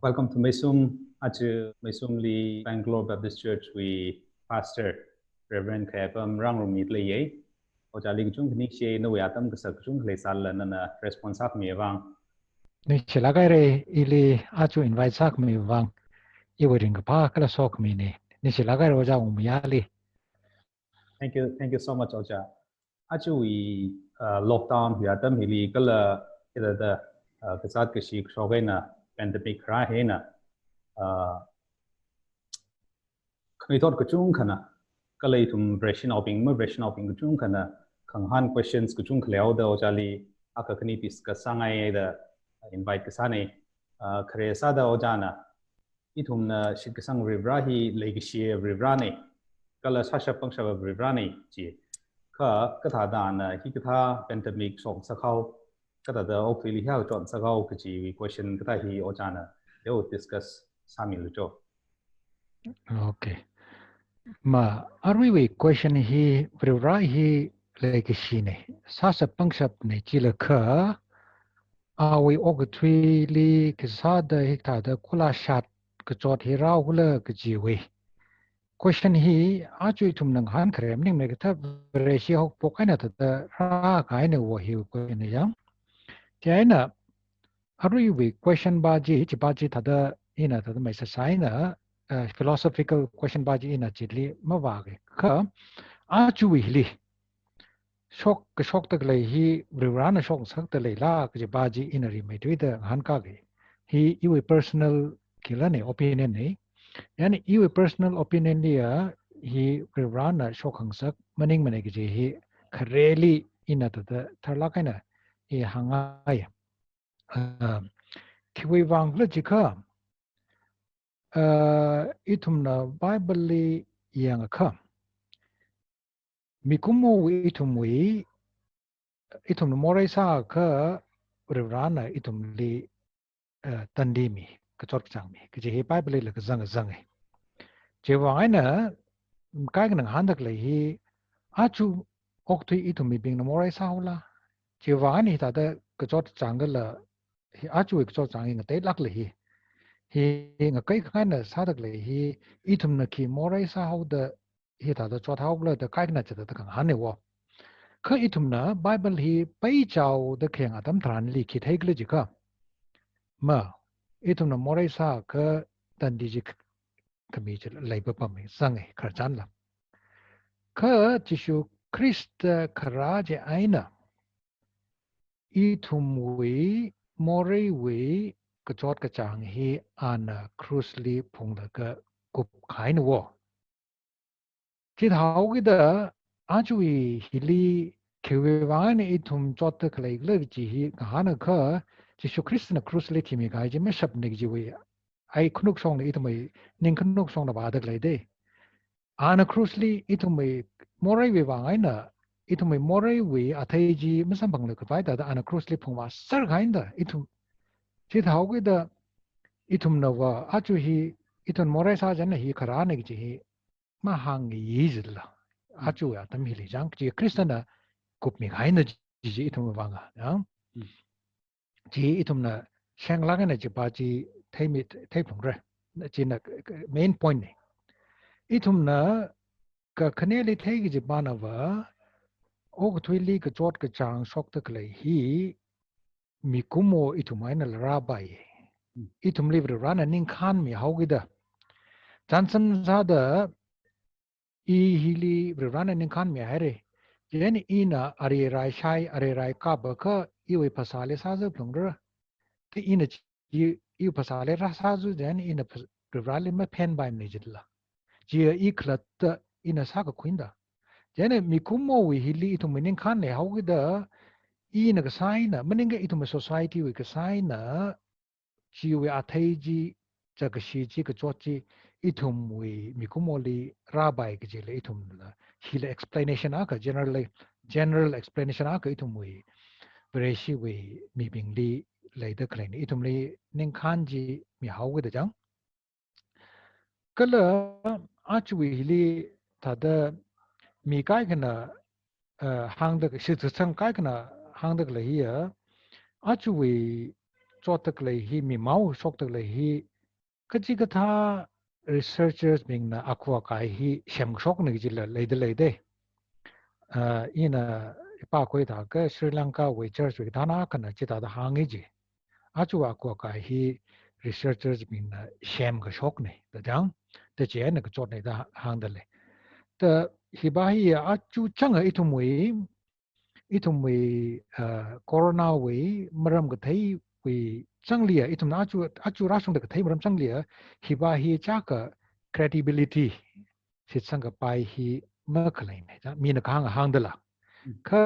Welcome to Meisum. Meisum Bangalore Baptist Church. We pastor Reverend Khayaipam Khamrang Ojali kachung kini no atam kachung lesal na responsible me wang. Ni chilaka ili acu invite sak me wang iwering pa kala sok me ni chilaka oja umyali. Thank you so much Oja. Ajawui lockdown atam hili kala the kasat kashi shogena pandemic rahena kaitot kachungkha na kalai tum version of kachungkha na kanghan questions kachungkha leo da ojali akakani discussangai da invite kasane khisada ojana itum na shikasang ribrahi leikashiya Vare kala Sashapa Leikashiya Vare kachot na hikatha pandemic shok sakau kata da okathuili kachot sakau kachi question kata hi ojana they will discuss samidalei. Okay. Ma arwi question hi privra hi leikashine sasa pangshap ne chilaka awi okathuili khisada hikatha kula shat kachot hi raula kajawui. Question hi acu tum nang han krem ning megata reshi hok pokaina ta ra kaina wo hi question ya tiaina arwi question baji chibaji tada ina tada mai saina philosophical question baji ina chidli mawage ka Ajawui hili shok tak lei hi riwrana shok sak ta lei la ka baji ina ri mai tuida han ka ge hi iwi personal kilane opinion ne yani iwi personal opinion dia hi riwrana shok hangsak maning mane ge hi khareli ina tada tharla kaina hi hangaya hiwui wang le jika itumna Bible yang ka mikumu itumwi itumna moraisa ka riwrana itumli tandimi kachot changmi kje he Bible le ka zang je wangaina kai nang handak le hi achu oktui itumi bing na moraisa hula je wangani ta da kachot changala hi achu kachot changi na te lak le hi nga kai kana sadak le hi itumna ki moraisa hauda hi ta da chot haula da kai na chada da kang hane wo ka itumna Bible hi pai chau da kheng atam thran li ki thaigle jika ma itumna moraisa ka tandi jik kami chal laiba pami sangai kharchan la ka chishu Christ kharaje aina itumwi morai kachot kachang hi ana cruisely phungda ka kup khain wo chit haugi da Ajawui hili kewe wani itum chot khlai gle ji hi hana kha chishu Christ na cruisely thimi ga ji me sab nek ji wi ai khunuk song ne itumai ning khunuk song na ba dak lai de ana cruisely itumai morai we wangai na itumai morai we athai ji masam bang le ka bai da ana cruisely phungwa sar gain da itum chit haugi da itum na wa Ajawui iton morai sa jan hi khara ne ji hi ma hang yi zilla Ajawui atam hili jang ji Kristana kup mi gain na ji itum wanga ya ji itum na shang la na ji ba ji thai mi thai phung re ji na main point ne itum na ka khaneli thai ji ba na wa okathuili ka chot ka chang shok tak lai hi mi kumo itumai na ra bai itum libre rana ning khan mi haugi da chansan za da I hili rana ning khan mi hare yen ina are rai shai are rai ka ba ka iwe pasale sa za plungra ti ina ji iwe pasale ra sa zu den ina rali ma pen bai ne jidla ji I klat ina sa ka kwinda yen mi kumo wi hili itum ning khan ne haugi da ina ka sai na maninga itum society wi ka sai na ji we athai ji jagashi ji ka chochi itum we mikumoli rabai ke jele itum la hila explanation aka general explanation aka itum we breshi we mi bingli laida klein itum li ning khanji mi hauge da jang kala Ajawui hili tada mi kai kana hangda shi tsang kai kana hangda la hiya Ajawui chot tak lei hi mi mau shok tak lei hi kachi katha researchers bing na akwa kai hi shem shok ni ji la lei de ina pa koi da ka Sri Lanka we church we dana kana chi da hangi ji achu akwa kai hi researchers bing na shem ga shok ni da jang de che na ka chot ni da hang da le the hi ba hi achu chang itum we corona we maram ga thai we changlia itum na achu rasung da thai maram changlia hi ba hi cha ka credibility sit sang ga pai hi ma khlai ne ja mi na khang hang da la kha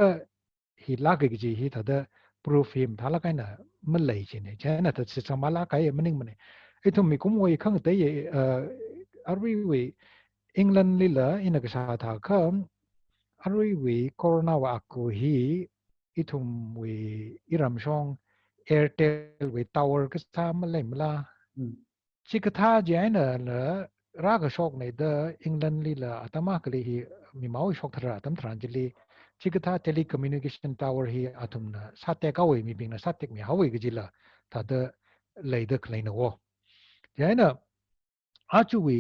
hi la ga ji hi da proof him thala kai na ma lai chi ne ja na ta sit sang ma la kai ma ning ma ne itum mi kum we khang te ye arwi we England li la ina ga sa tha kha arui we corona wa aku hi itum we iram shong airtel we tower ka sa malai mala chikatha jaina la raga shok ne da England li la atama kali hi mi mau shok thara atam tranjili chikatha telecommunication tower hi atum na satte ka we mi bing na satte mi hawi gijila ta da lei da kleina wo jaina achu we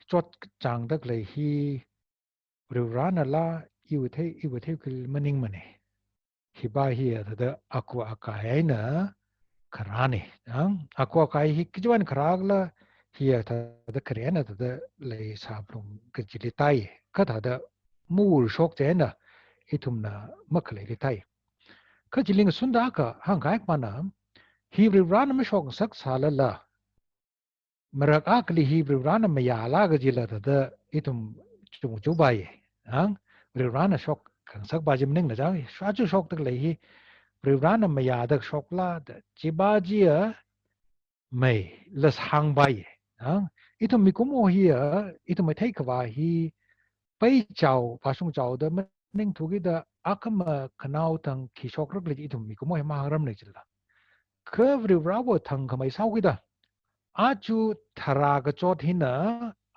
chot chang da lei hi rurana la iwithei kil maning mane hiba hi da akwa akai na karane akwa akai hi kijwan karagla hi da krena da lei sablum kjili tai ka da mur shok jena itumna makle li tai kjiling sunda ka hangai pana hi rurana ma shok sak sala la marak akli hi rurana ma ya la gjila da itum chung chu bai rurana shok kan sak ba jim ning na jang shaju shok tak lei hi rurana ma ya da shok la da chibaji mai las hang bai itum mi kumo hi itum mai thai kwa hi pai chao pa sung chao da ning thu gi da akama khanau tang ki shok rak le itum mi kumo ma haram ne chila khav rurabo thang khamai sau gi da achu thara ga chot hi na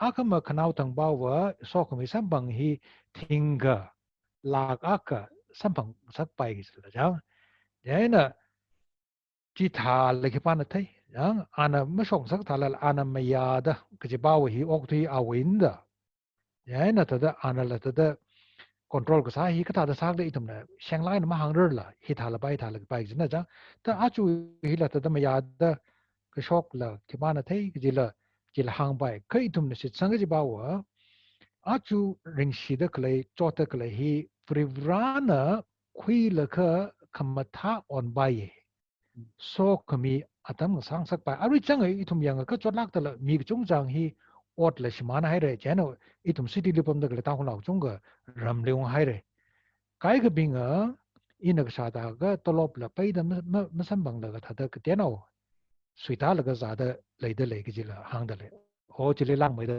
akama khanau tang ba wa sok mi sam bang hi thinga lag aka sampang sak pai gi chila jang yaina chi tha le ki pa na thai yang ana ma shok sak tha la ana ma ya da ke ji ba wa hi ok thi a win da yaina ta da ana la ta da control ka sa hi ka ta da sak de itum na shang lai na ma hang rer la hi tha la bai ji na jang ta achu hi la ta da ma ya da ka shok la ki pa na thai ji la hang bai ka itum na sit sang ji ba wa achu ring shi da klai chot da klai hi privrana khui la kha khamatha on bai so kami atam sang sak pa ari chang itum yang ka chot lak tala mi chung jang hi ot la shimana hai re chano itum city lipom da ta hu lau chung ga ram leung hai re kai ga binga ina ga sa da ga tolop la pai da ma sam bang la ga tha da ka teno suita la ga za da lei ga ji la hang da le ho chi le lang mai da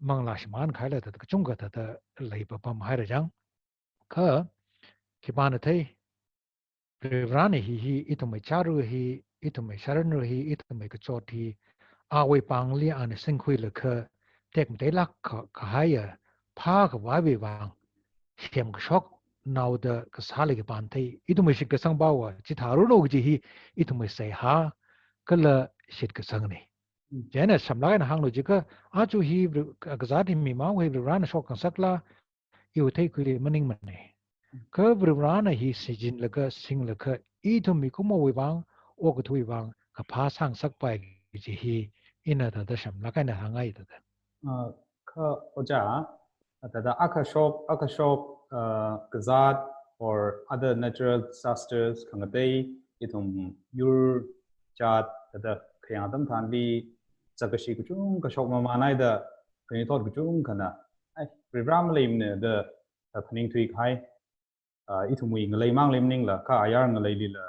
mang la shiman khai la da ka chung ga da lei pa pam hai re jang ka ki ba na thai Rani hi itumai charu hi itumai sharan hi itumai kachot hi awe pangli an singkhui le kha tek mte lak ka haya pha ka wa be wang shem ka shok naw da ka sale ke pan thai itumai shik ka sang ba wa chi tharu no ji hi itumai sai ha kala shit ka sang ne jena samla na hang lo ji ka achu hi ka za di mi ma we ran shok ka sakla yu thai ku le maning man ne ka rana hi sijin laka sing laka itum mi kumo we bang okathuili bang ka pha sang sak pai ji hi ina da sham la kai na hangai da ka oja tada akashop kazat or other natural disasters kangatei itum yur chat tada khayang tam than bi chakashi kuchung ka shok ma manai da kani thot kuchung kana ai program lim ne da phaning thui khai itumui ngalai mang lim ning la ka ayar ngalai li la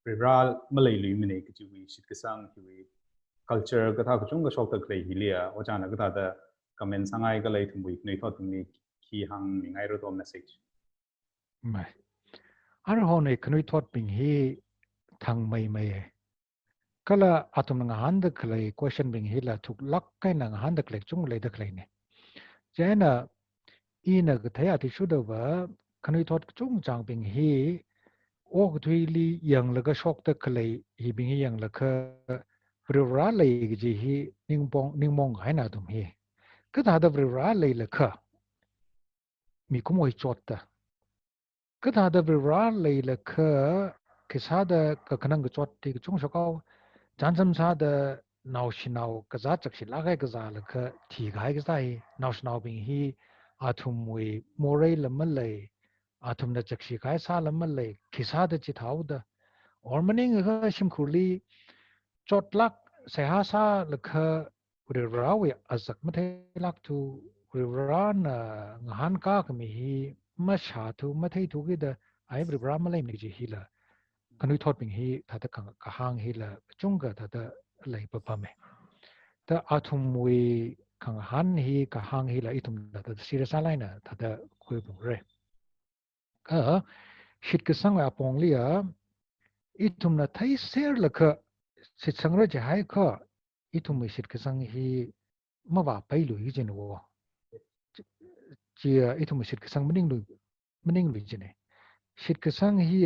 program malei lu mine kiwi shit kasang kiwi culture ka tha kuchung ka shok ta klei hilia ojana ka da comment sangai ka lei thumui nei thot ni ki hang ni ngai ro to message mai ar ho ne khnui thot ping hi thang mai kala atum nga han da klei question bing hi la thuk lak kai na han da klei chung le da klei ne jena ina ka thaya ti shu da ba khnui thot chung chang ping hi okathuili yang la ka shok ta klei hi bing hi yang la ka vrura lei ji hi ningmong hai na tum hi ka ta da vrura lei la ka mi kumoi chot ta ka ta da vrura lei la ka khisada ka kanang ka chot ti chung shakao chansam sa da nau shinau ka za chak shi la gai ka za la ka thi gai ka sai nau shinau bing hi athum we morei la malei athum na chak shi kai sa la malei khisada chi thau da or maning ga shim khurli chotlak sehasa lakha urawi azak mathe lak tu ran ngahan ka kami hi masha tu mathe tu gi da ai bra malai mi ji hi la kanui thot ping hi tha ta kahang hi la chungkha tha ta lai pa pa me ta athum wi khang han hi kahang hi la itum da ta sira sa lai na tha ta khoi bu re ka shit ka sang apong lia itum na thai ser lakha sit sang ra jai kha itum mi sit ka sang hi ma ba pai lu hi jen wo chi itum mi sit ka sang mening lu jen sit ka sang hi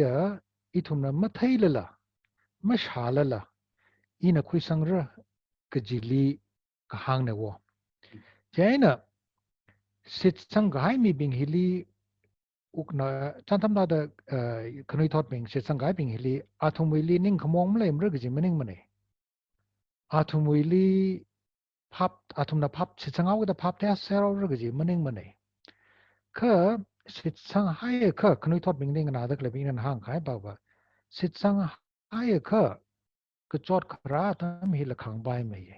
itum na ma thai la la ma sha la la ina khui sang ra ka jili ka hang na wo jai na sit sang gai mi bing hili ukna chantam da kanoi thot bing sit sang gai bing hili athum wi li ning khamong mle mra ga ji mening mane athumuili pap athumna pap sitsangau da pap ta serau ra ji maning mane kha sitsang hai kha knui thot bing ding na da kle bin hang khai ba ba sitsang hai kha kachot khra tam hi la khang bai mai ye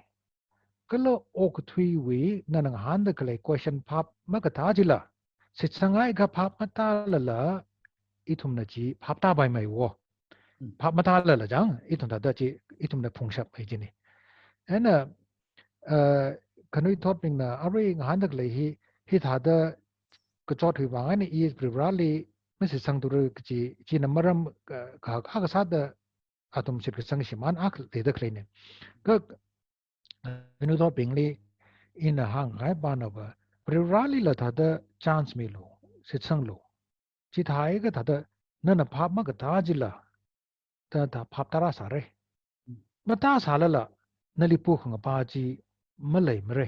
kalo ok thui wi na nang han da kle question pap ma ka ta ji la sitsang hai kha pap ma ta la la itum na ji pap ta bai mai wo pap ma ta la la jang itum da ji itum na phung shap mai ji ni ana kanui thot ping na ari ngahan dak le hi tha da kachot hui wang ani is privrali mesi sang dur ji na maram ka sa da atom sit ka sang shiman ak le da kleine ka kanui thot ping li in a hang hai ba na ba privrali la tha da chance mi lo sit sang lo ji thai ga tha da na na phap ma ka ta ji la ta phap ta ra sa re ma ta sa la la na li pu khang pa ji malei mre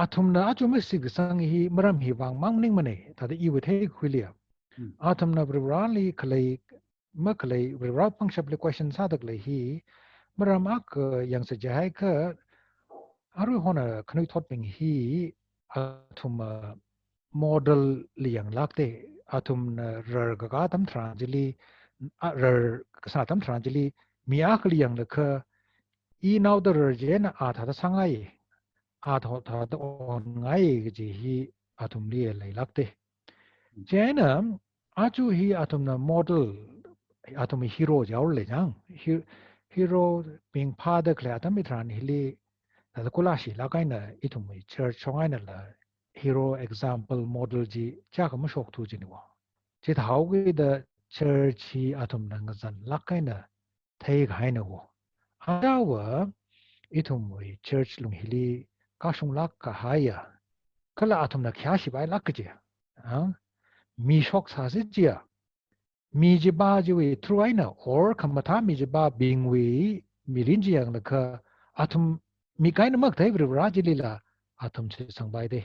athum na achu me sig sang hi maram hi wang mang ning mane ta da I withe khwilia athum na brali khlai ma khlai bra pangshap le question sa dak le hi maram ak yang se jai ka aru hona khnoi thot ping hi athum model liang lakte athum na rar ga tam tranjili rar sa tam tranjili mi ak liang le kha I now the jen a tha da sangai a tha da on ngai ji hi atum li lai lakte jena achu hi atum na model atum hero jaw le jang hero ping pha da kla atam mitran hili da kula shi la kai na itum church chongai na la hero example model ji cha ka ma shok tu ji ni wa ji thau ge da church hi atum na ngazan la kai na thai gai na wo adawa itum church lung hili ka shung lak ka haya kala atum na khya shi bai lak je mi shok sa si jia mi ji ba ji we thru ai na or khamata mi ji ba bing we mi rin ji yang la kha atum mi kai na mak thai bra ra ji li la atum se sang bai de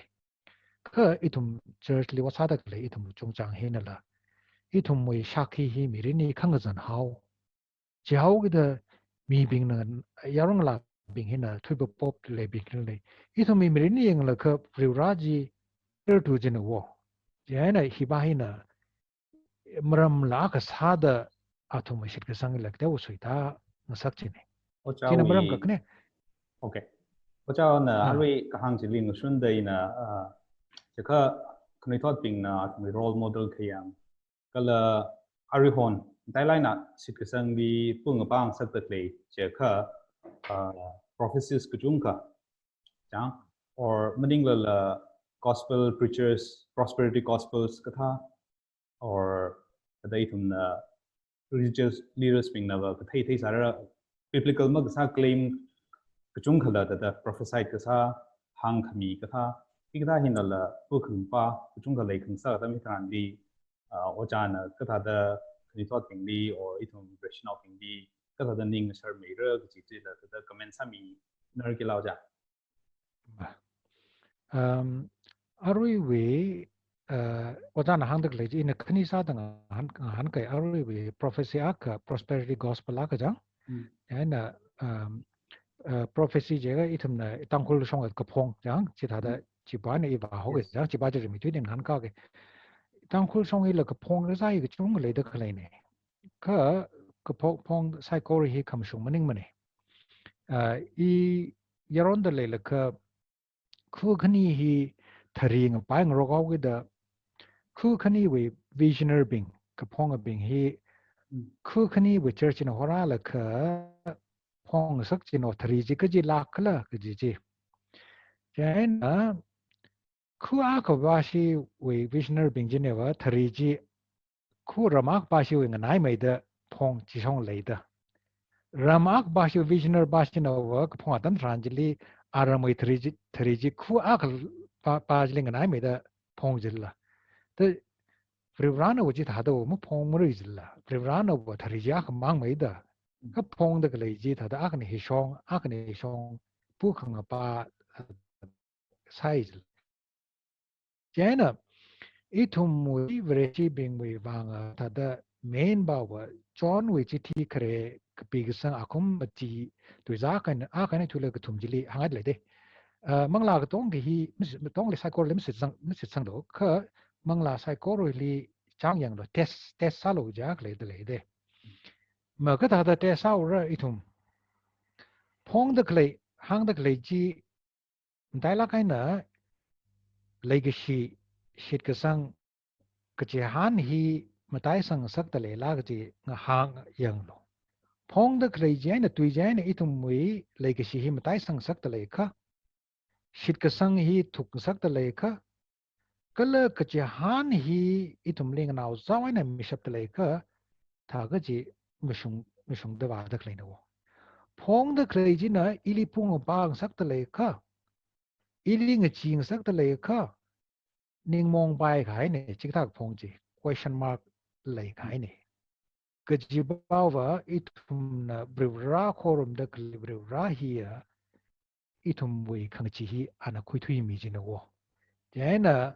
kha itum church li wa sa dak le itum chung chang he na la itum we shakhi hi mi rin ni khang zan hao ji hao ge da mi bing na yarong la bing he na Thuipop le bing le itum mi rin ni yang la kha bra ra ji ter tu jin wo je na hi ba hi na maramla ka sada athum shit ka sang lak da usuita ngasak chine china maram ka kne okay ocha na ari kahang jili ngusun dai na chaka knoi thot ping na role model khayam kala ari hon dailai na sit ka sang bi pung bang sak ta le chaka prophecies kachungkha jang or meaning la gospel preachers prosperity gospels katha or kadai thum na religious leaders ping na ba thai sara biblical mag sa claim kachungkha la da prophesied ka sa hang khami katha ikda hin la pu khum pa kachungkha lai khang sa ta mi tran bi ojana kathada thought pingdi or itum rational pingdi kathada ning sar meira gchi la the comment sami nar kilauja Arui we ojana hangdak leji in khisada han kai arui we prophecy aka prosperity gospel aka jang and prophecy jega itum na tangkhul song ka phong jang chi thada chi ba ne ba ho ge jang chi ba je mi tu den han ka ge tangkhul song i la ka phong ra sai ge chung le de khlai ne ka ka phong sai ko ri hi kam shung maning mane I yaron de le ka khu khani hi thari ng pa ng ro ga ge da khu khani we visionary being ka phong a being hi khu khani we church in hora la ka phong sak chi no thari ji ka ji la khla ka ji ji chen na khu a ka ba shi we visionary being ji ne wa thari ji khu ramak ba shi we ngai mai da phong chi song le da ramak ba shi visionary ba shi no wa ka phong tan ranjili aramai thari ji khu a ka pa ji ngai mai da phong ji la the Privrana which it had over Pong Rizla, Privrana what Harijak Mang Maida, a Pong the Glazit had Agni Hishong, Pukang apa size. Jana, itum we very being we bang at the main bower, John which it kare Pigasan Akum tea to Zak and Akane to look at Tumjili Hadley. Mangla Tongi he Tongi Psycho Mrs. Sando, Kerr. Mangla psychology chang yang lo test salo ja le de ma ka da test sao ra itum phong de clay hang de clay ji dai la kai na legacy shit kasang ka che han hi matai sang sak de le la ji nga hang yang lo phong de clay ji na tui ja na itum mui legacy hi matai sang sak de le kha shit kasang hi thuk sak de le kha Kala kajahan hi itum ling now zawana mishap teleka tagaji mishung de wada klino. Pong the klejina ili pung bang sak teleka ili ngaching sak teleka ning mong bai kai ne chiktak pongji question mark lay kai ne. Kajibawa itum na brivra korum de brivra hiya itum we kangchi hi ana kuitui mi jinawo. Jana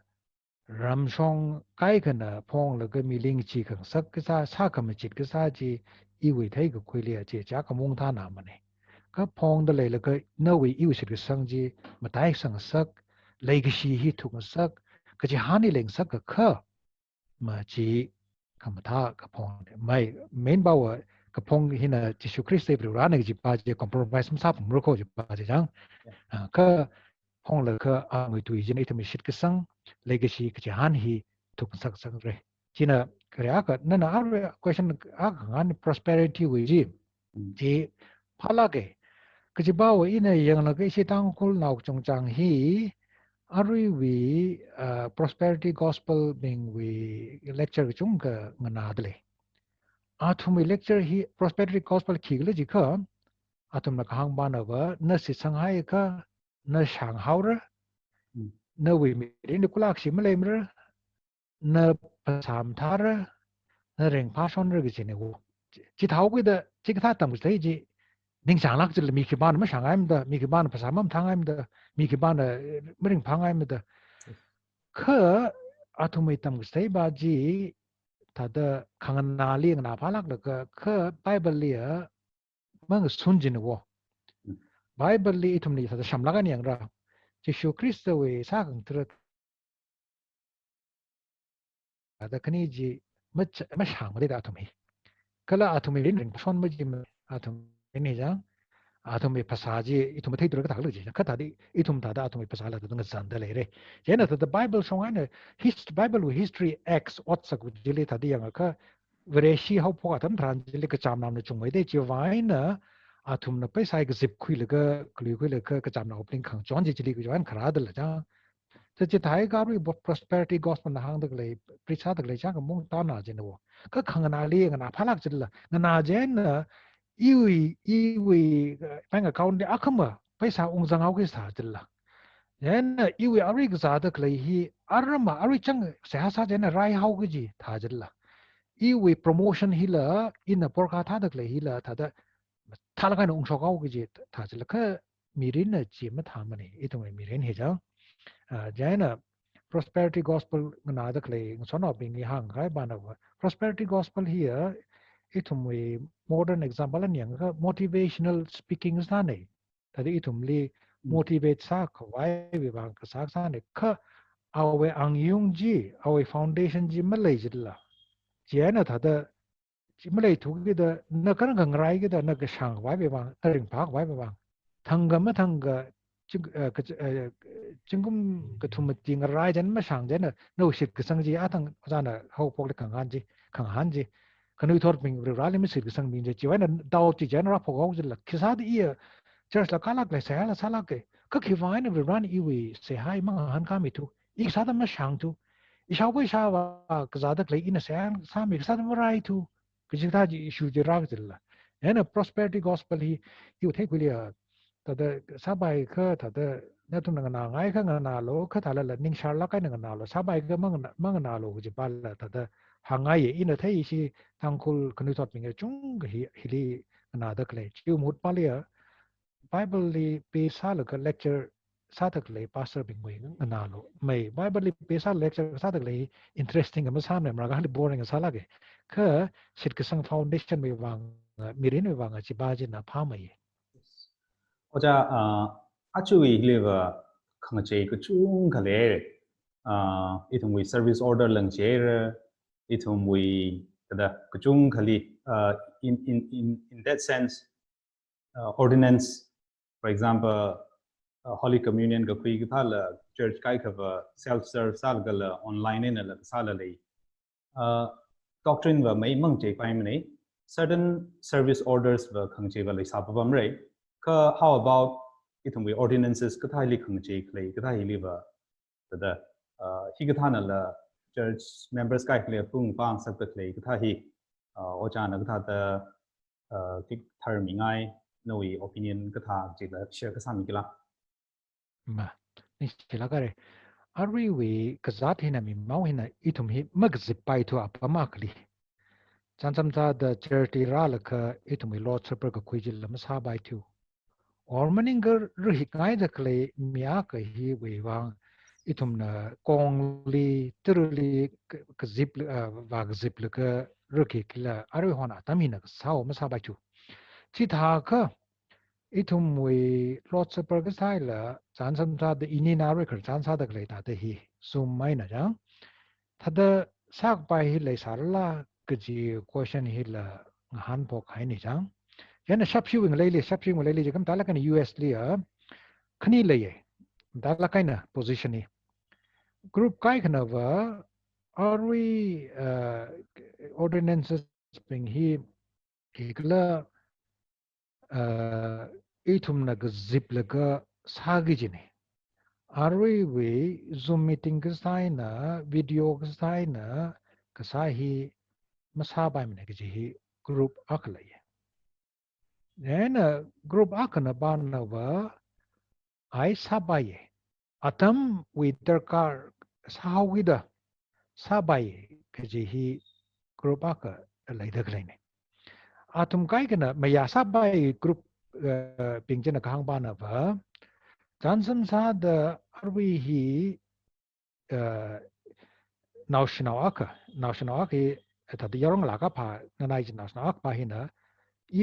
Ramshong kai kana pong la ga mi ling chi khang sak ka sa ka ma chit ka sa ji I wi thai ga khoi le che cha ka mong tha na ma ne ka pong da le la ga no wi I wi sit ga sang ji ma tai sang sak le ga shi hi thu ga sak ka ji ha ni leng sak ka kha ma ji ka ma tha ka pong mai main ba wa ka pong hi na ji shu christ e ra na ji pa ji compromise sa pum ro ko ji pa ji jang ka Hong le ka a ngui tui jin item shit ka sang legacy ka han hi tuk sak re china krea ka na na question a ngan prosperity wi ji phala ke ka ji ba wa ina yang la ke si tang khul nau chong chang hi arui wi prosperity gospel being we lecture chung ka ngana dle athum lecture hi prosperity gospel khigle ji ka atum na kahang ba na ba na si sanghai ka na shang haura na wi mi rin kulak si malei mra na pasam thara na reng pa shon re gi ne wo chi thau gi da chi ka tam gi ji ning sang lak ji mi ki ban ma shang aim da mi ki ban pasam mam thang aim da mi ki ban mring phang aim da kha athumai tam gi ba ji ta da khang na li na pha lak da kha bible li mang sun ji ne wo Bible li itum ni sa sham laga niang ra Jishu Christ we sa kang tra da kani ji ma shang ma da atum hi kala atum rin ring shon ma ji atum ni ja atum mi phasa ji itum thai dur ka thak ji ka ta di itum ta da atum mi phasa la da zan da le re jena da Bible song ana Bible with history x what sak ji le ta di yang ka Vareli how po atam tran ji le ka cham nam na chung mai de ji vai na atum na paisa ga zip khui laga khui laga ka cham na opening khang chon ji chili ko wan khara dal ja ta chi thai ga ri prosperity gospel na hang da le pricha da le cha ka mong ta na je no ka khang na le nga na phalak chil la nga na je na iwi bank account de akama paisa ong jang au ki sa chil la Then iwi ari khisada klei hi arama ari chang sehasa jena rai hau giji thajilla. Iwi promotion hila in a porka thada klei hila thada thalakan ungsho hau giji thajilla ka mirin na jima thamani itungwe mirin hija. Jena prosperity gospel nada klei sono bingi hang kai banawa. Prosperity gospel here itumwe modern example yang motivational speaking stane. Tadi itumli motivate sa kawai bang kasak sane ka awe ang yung ji awe foundation ji malei jilla. Jena tada malei thugi da na kan gang rai gi da na ka shang wai bang ring pak wai bang. Thanga ma thanga chingum ka thum ting rai jan ma shang jena no shit ka sang ji atang jana ho pok le kang han ji kanui thor ping rali mi sit ka sang bin je chi wai na dao ti jana ra phok jilla khisad ia church la kalak le sa la sala ke ka ki vai na ran iwi se hai ma han ka mi tu ik sa da ma shang tu I shao bai sha wa ka za da klei ina sa mi sa da ma rai tu ka ji ta ji shu ji ra jilla and a prosperity gospel hi you take really ta da sa bai ka ta da na tu na ngai ka na lo ka ta la ning sha la ka na lo sa bai ka mang na lo ji ba la ta da hangai ye ina thai shi tangkhul kanu thot ping chung hi hili na da klei chu mut pa le Bible li pe sa la ka lecture sa tak le pastor bing wei na lo mai Bible li pe sa lecture sa tak le interesting ma sam ne ma ga li boring sa la ge ka shit ka sang foundation me wang mirin me wang chi ba ji na pha mai Oja Ajawui live khang che kachungkha le itum we service order lang che itum we the kachungkha li in that sense ordinance for example Holy Communion ka kui ka la church kai ka self serve sal ka la online in la sala le doctrine va mai mang che pai mane certain service orders va khang che va le sa pa bam re ka how about itum we ordinances ka thai li khang che klei ka thai li va the hikatha na la church members kai klei pung pang sak ka klei ka thai ojana ka tha tik thar mi ngai no opinion ka tha che la share ka sam ki la ma ni chilaka re arwi we ka za the na mi mau hina itum hi mag zip pai to apa ma kli chan cham ta the charity ra la ka itum we lord supper ka khui jil ma sa bai tu or maning gar ru hi kai da kle mia ka hi we wang itum na kong li turli ka zip wa ka zip la ka ru ki kila arwi hona tamina ka sa ma sa bai tu chi tha ka itum we lord supper ka sai la chan cham ta the ini na re ka chan sa da kle ta de hi sum mai na jang thada sak pai hi le sar la ka ji question hi la han po khai ni jang yana shapshu wing le jam ta la kan US le khani le ye ta la kai na position ni group kai kana wa are we ordinances being he ikla itum na ga zip la ga sagi jini are we zoom meeting ka sai na video ka sai na ka sai hi masa bai mne ka ji group akla ye then group akana ba na wa ai sabaye atam with their car sahawida sabaye kaji hi group aka lai da glai ne atum kai kana maya sabaye group pingjana kahang ba na ba jansan sa da arwi hi national aka ta di yarong la ka pa na nai national aka pa hina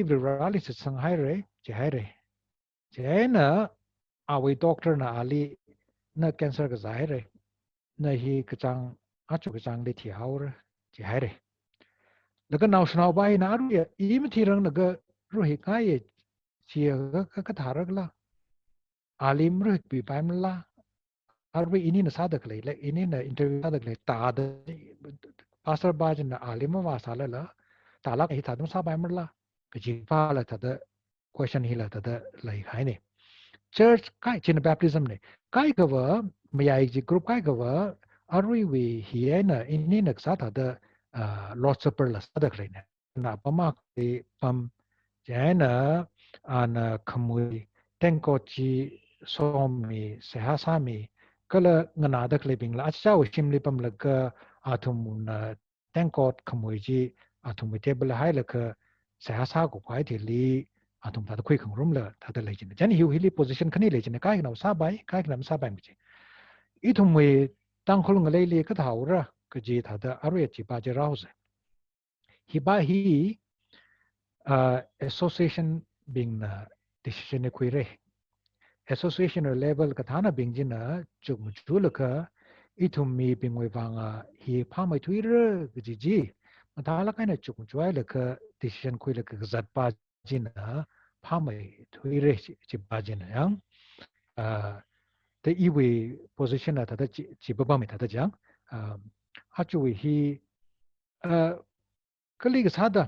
every rally se sang hai re je na awi doctor na ali na cancer ka zai re na hi kachang achu kachang le thi haur chi hai re la ka national bai na ru ya im thi rang na ga ru hi ka ye chi ga ka thar la alim ru pi pai la ar bi ini na sa da kle le ini na interview sa da kle ta da pastor ba jin na alim wa sa la ta la hi ta dum sa bai la ka ji pa la ta da question hi la ta da lai khai ne church kai chin baptism ne kai ka wa mayai ji group kai ka wa arwi we hi na ini na sa ta da lord supper la sa da kle ne na pa ma ke pam jana ana khamui tenko chi somi sehasami kala ngana dak lebing la acha wishim lipam la ka athum na tangkot khamoiji athum table hai la ka sehasa ko khai thili athum ta khoi khangrum la ta da lejin jan hiu hili position khani lejin kai na sa bai kai na sa bai mi I thum we tangkhul ngalei le ka thaura ka ji tha da arwe chi ba je raus hi ba hi association being na decision khoi re association level kathana bingjina chukmchulaka ithummi bingwebanga hi phamai thuira giji mathala kaina chukmchuai laka decision khoi laka zatpa jina phamai thuire chibajina yang the iwe position at the chibabami tata jang Ajawui hi colleague sada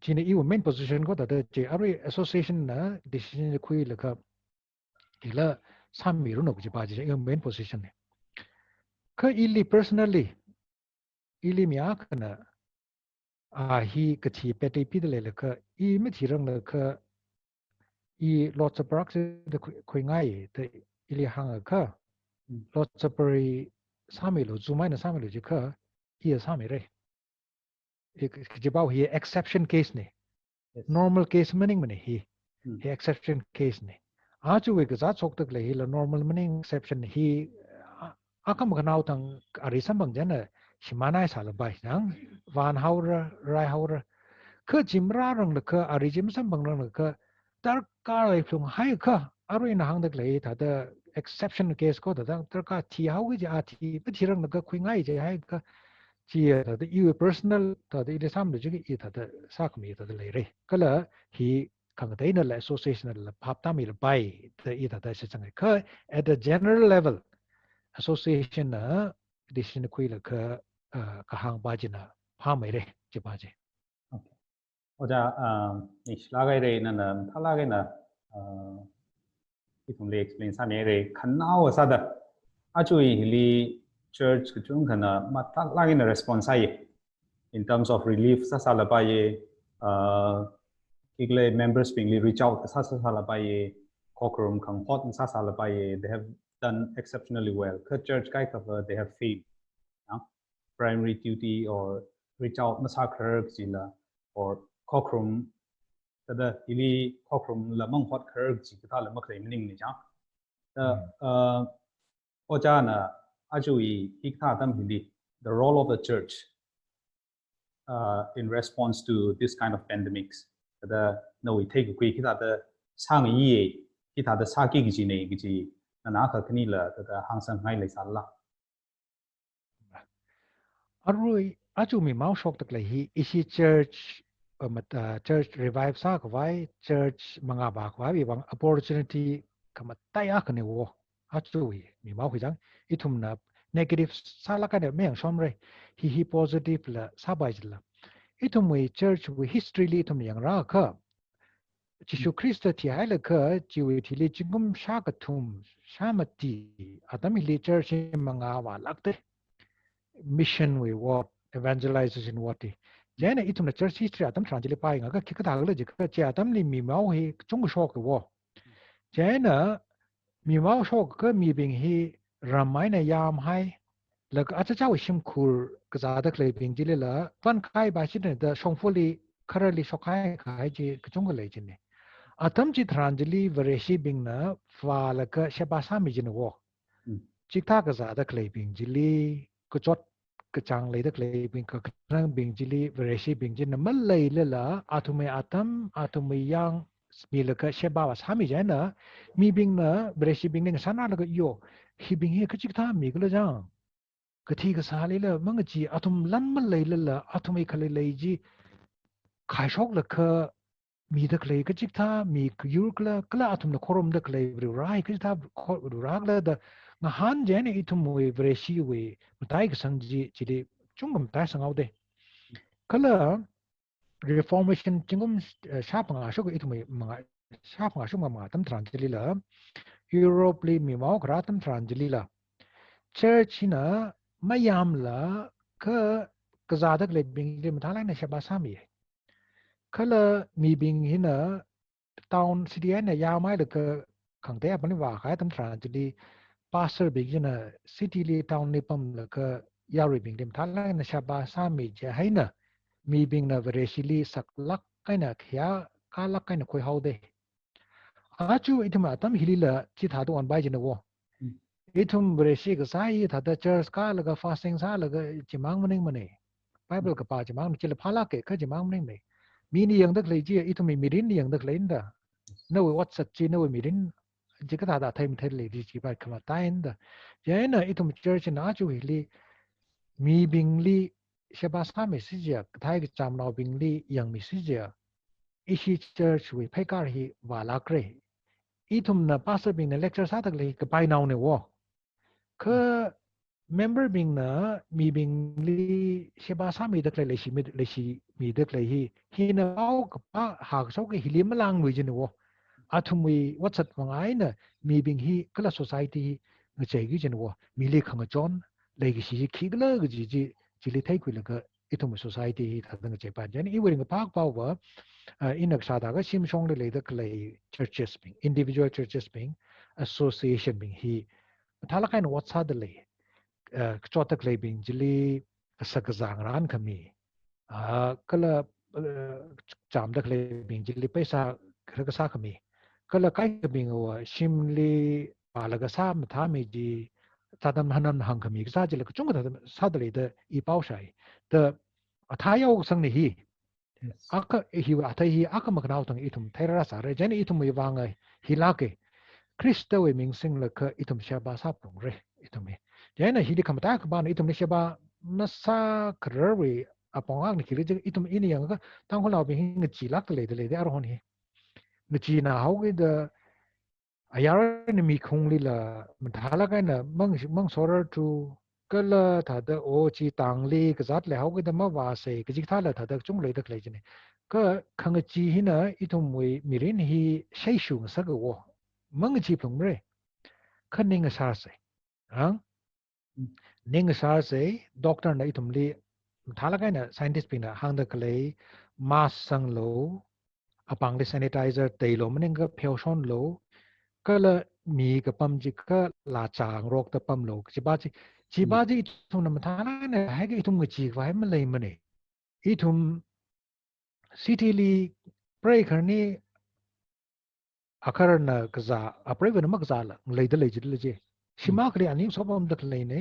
chini iwe main position ko tata che ari association na decision khoi laka ila sammiru no kujibaji yung main position ne ka ili personally ili miakana hi kachi peti pidale la ka I mitirang la ka I lots of products the kuingai the ili hanga ka lots of peri samilo zumai na samilo jika I samire kujibau hi exception case ne normal case meaning mane hi exception case ne Ajawui ka za chok tak le hi la normal meaning exception hi akam kanau tang arisam bang jana shimanai salabai nang van haura rai haura ka jimra rang la ka arijim sam bang rang la ka tar ka lai flung hai ka aru in hang dak le ta da exception case ko da tar ka thi hau ge ja thi pa thi rang la ka khui je hai ka chi ta da you personal ta da ile sam le ji ge ta da sak mi ta da le re kala hi kang dai na la association la phap ta mi la bai ta I ta da se chang ka at the general level association na decision khoi la ka kahang bajina phamai re che baje Oja islagai re na thalage na itum le explain sa me re khanao sa da Ajawui hili church kachungkha na matalagi na response ai in terms of relief sa sala ba ye igle members being reach out sa sala ba ye kokrum khang hot sa sala ba ye they have done exceptionally well ka church kai cover they have failed primary duty or reach out massacre jila or kokrum tada hili kokrum la mang hot kher ji ta la makre meaning ni ja ojana Ajawui hikatha tam hili the role of the church in response to this kind of pandemics the no we take quick kita the sang yi kita the saki gi ne gi na ka kni la the hang sang ngai le sala arui Ajawui mau shok tak le hi isi church church revive sa ko vai church manga ba ko vai bang opportunity kama taya kane wo Ajawui mi mau hijang itum na negative sala ka de meng somre hi positive la sabai la itum we church we history li itum yang ra ka Jishu Krista ti hai la ka jiwi ti li jingum sha ka tum shamati atami li church manga wa lakte mission we what evangelization what jana itum na church history atam translate pa nga ka kikata la jika che atam li mi mau hi chung shok wo jana mi mau shok ka mi bing hi ramaina yam hai la ka acha chaw shim khur ka za da klei bing jile la pan khai ba shi da shongfuli kharali shokai khai ji ka chung le jin ne atam chi translate vareshi bing na fa la ka shaba sa mi jin wo chikta ka za da klei bing jili kachot kachang le da klei bing ka krang bing jili vareshi bing jin na malei le la atume atam atume yang mi la ka shaba wa sa mi jana mi bing na vareshi bing ne sana la ka yo hi bing he ka chikta mi ka la jang Kathi ka sali la mga ji atum lan malei la atumai khalai lai ji khai shok la ka mi da klei ka chikta mi yur kla kla atum na khorom da klei bri rai ka ta rag la da na han jen itum we vreshi we mutai ka sang ji chili chungam tai sang aude kala reformation chingum sha panga shok itum mga sha panga shok mga tam tranjili la Europe li mi mau kratam tranjili la church na mayam la ka kazadak le bing le mathala na shaba sami kala mi bing hina town city này yao mai được khẳng thế bên vào cái tấm tràn jadi pastor begin city li town ni pam là cái yao rồi bình điểm thang là Sashapa sami je hay na mi bing na Vareli sak lak cái na khia ka lak cái na khoi hau de achu itum atam hili la chi tha do on bai je na wo itum Vareli cái sai tha da church ka la ga fasting sa la ga chimang mane Bible ka pa chimang chi la phala ke ka chimang mane mi ni yang dak le ji itum mi rin ni yang dak le nda no what sat chi no mi rin ji ka da thai mi thai le ji ba kama ta nda ya na itum church na chu hili mi bing li Sashapa sa mi si ja thai ga cham no bing li yang mi si ja ishi church we phai kar hi wala kre itum na pastor bing na lecture sa tak le ka pai naw ne wo ka member bing na mi bing li Sashapa sa mi dak le shi mi dak le hi na au ka pa ha so ke hilim lang wi jin wo athumwi watsat mangai na mi bing hi kala society nga chei gi jin wo mi le khang jon le gi shi khi gla gi ji le thai kwi la ga itum society hi tha nga chei pa jan I wering pak pa wa in ak sada ga sim song le da klei churches bing individual churches bing association bing hi thala kain watsa de le kachot klei bing jili sakazang ran khami kala cham da klei bing jili paisa ka sa khami kala kai bing wa shimli palaga sa tha mi ji tadam hanam hang khami sa jili ka chung da sa de le da I pau sai da tha yau sang ni hi aka hi wa thai hi aka maknau tang itum thaira sa re jan itum wi wanga hilake krista we ming sing la ka itum Sashapa sa pung re itum hi jan hi di kamata ka ban itum Sashapa masa krer we apong ang ni kiri itum ini yang ka tangkhul law bi ngi chilak le de ar hon hi ngi chi na hau ge de ayar ni mi khung li la mthala ka na mang sorar tu kala tha da o chi tang li ka zat le hau ge da ma wa se ka ji tha la tha da chung le da klei jine ka khang chi hi na itum we mirin hi shai shu sa ga wo mang chi plong re khan ning sa se ang ning sa se doctor na itum li thala ka na scientist pin na hang da klei mask sang lo apang de sanitizer te lo maning ka pheu shon lo kala mi ka pam ji ka la chang rok ta pam lo chi ba ji thum na tha na hai ge thum chi vai ma lei ma ne I thum city li pray kharni akhar na kaza apre wen ma kaza la lei da lei ji le je shima kle ani so pam dak lei ne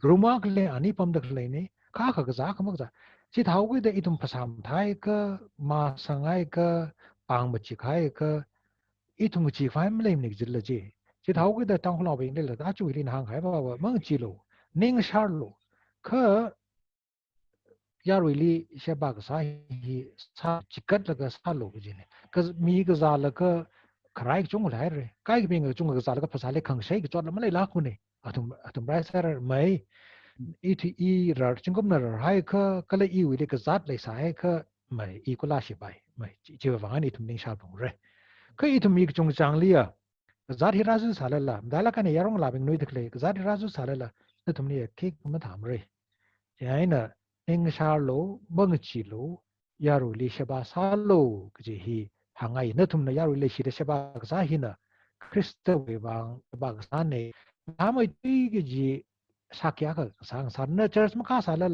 ruma kle ani pam dak lei ne ka kaza ka ma kaza chi thau ge da I thum phasam thai ka ma sangai ka pang ma chi khai ka I thum chi vai ma lei ne ji le je chi thau ge da tang hlo bing le la da chu ri na hang khai ba ba ma chi lo ning shar lo ka Yaruli Sashapa ka sa hi sa chikat la ka sa lo ji ne ka mi ka za la ka krai chung la re kai bi nga chung ka za la ka phasa le khang sai ka chot la ma le la khu ne atum rai sar mai I rar chingom na rar hai ka kala I wi le ka zat le sa hai ka mai I ko la shi bai mai chi wa wang ni thum ning sha bong re ka I thum mi ka chung chang li ya zat hi razu sa la da la ka ne yarong la bing noi dak le ka zat hi razu sa la na thum ni ke ma tham re ya na ning sha lo bang chi lo yaru li Sashapa sa lo ji hi hangai na thum na yaru le shi de Sashapa sa hi na krista we bang ba sa ne ha mai ti ge ji sa kya ka sang sa na church ma ka sa la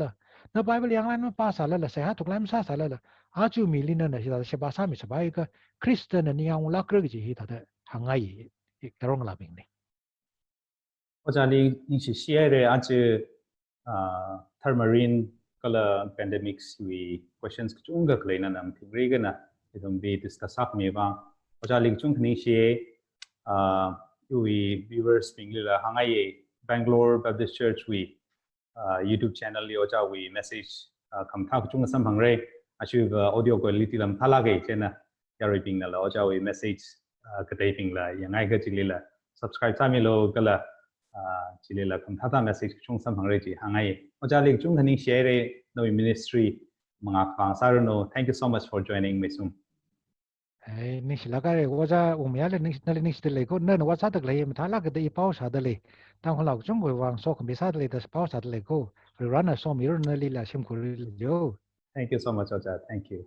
na Bible yang lan ma pa sa la sa ha tuk lam sa la a chu mi li na Sashapa sa mi sa bai ka krista na ni yang la kre ji hi ta da hangai karong la bing ne Ojali ni shi share aje thermarine kala pandemics we questions chunga kleina nam thigri gana idum be discuss up me ba Ojali chung ni shi we viewers pingla hangai Bangalore Baptist Church we YouTube channel li Ajawui message kam tha chung sam hangre achu audio quality lam thala ge chena yari pingla la Ajawui message kadai pingla yangai ga chilila subscribe sa mi lo kala chilila kam tha message chung sam hangre ji hangai Ojali chung ni share no ministry mga ka sarno. Thank you so much for joining Meisum. Ni silaka re waja umya le ni stile ko na waja tak le mthala ka de pau sa de le tang hlau chung go wang so kham sa de le pau sa de le ko rana so mi na li la sim ko le jo. Thank you so much Oja. Thank you.